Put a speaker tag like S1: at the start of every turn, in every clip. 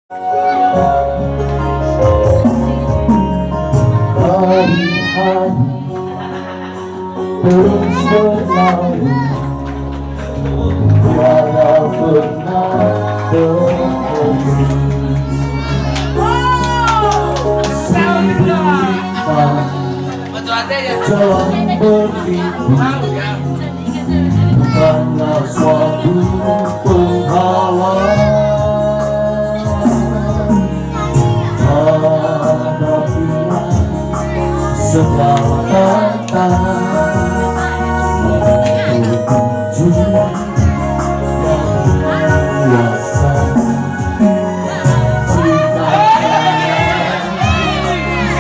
S1: Hari-hari terus berlalu, tiada pernah berhenti. Jangan bermimpi karena suatu penghalang. Hadapilah segala tantangan, menuju tujuan yang biasa.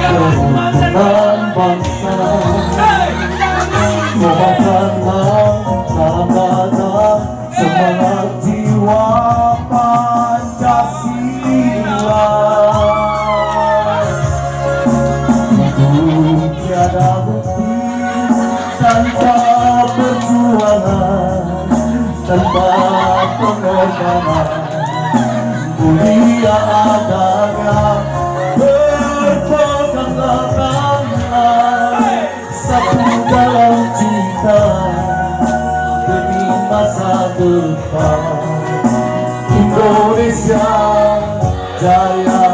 S1: Kerukunan bangsa, kobarkanlah kata semangat jiwa Pancasila. Hidup tiada bukti tanpa perjuangan, tanpa pengorbanan. Mulia adanya berpeganglah tangan, satu dalam cinta demi masa depan. Indonesia Jaya.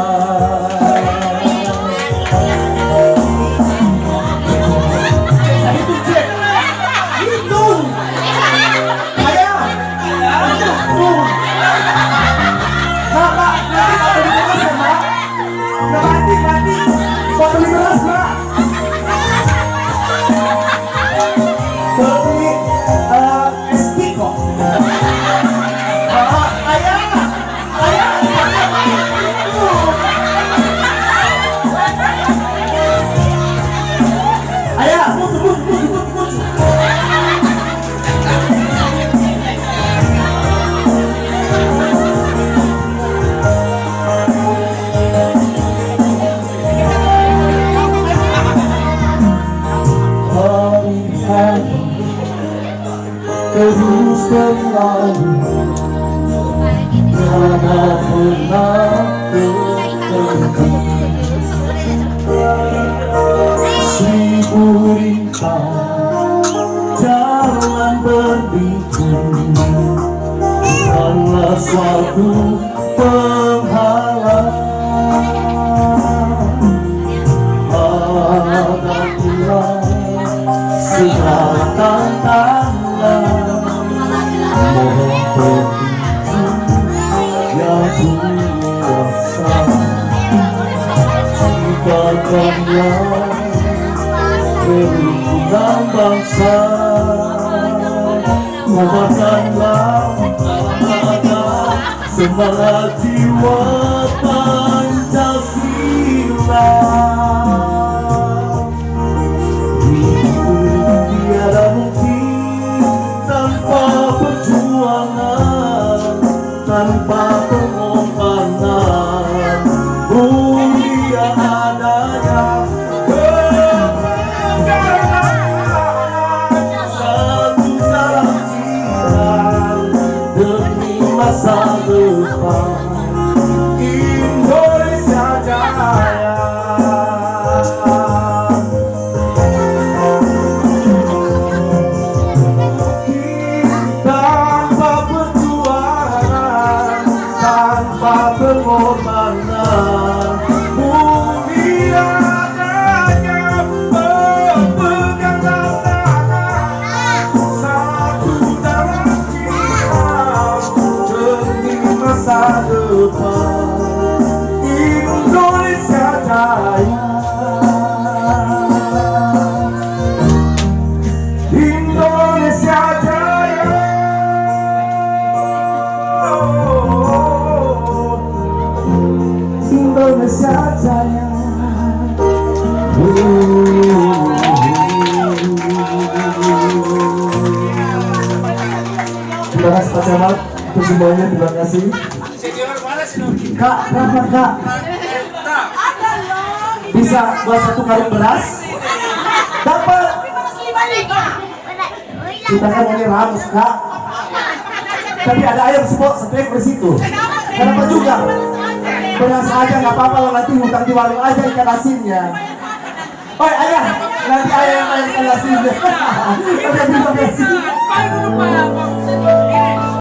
S1: Terus berlalu, tiada pernah berhenti. Seribu rintang jangan berliku, bukanlah suatu penghalang. Hadapilah segala tantangan, mohon petunjuk yang kuasa. Ciptakanlah kerukunan bangsa, kobarkanlah kata semangat jiwa Pancasila. Hidup tiada bukti tanpa perjuangan, tanpa pengorbanan. Mulia adanya berpeganglah satu dalam cinta demi masa depan. Indonesia Jaya. Pengorbanan, mulia adanya berpeganglah tangan, satu dalam cinta demi masa depan. Indonesia Jaya. Indonesia Jaya. Indonesia Jaya. Terima kasih Pak Camat untuk semuanya, terima kasih. Kak, berapa Kak? Bisa buat satu karung beras? Dapat. Kita kan ini ramus Kak. Tapi ada ayam satu ekor di situ. Kenapa juga? Beras aja nggak apa-apa loh, nanti hutang di warung aja ikan asinnya. Oh ayah, nanti ayah yang main ikan asinnya. Oke, terima kasih.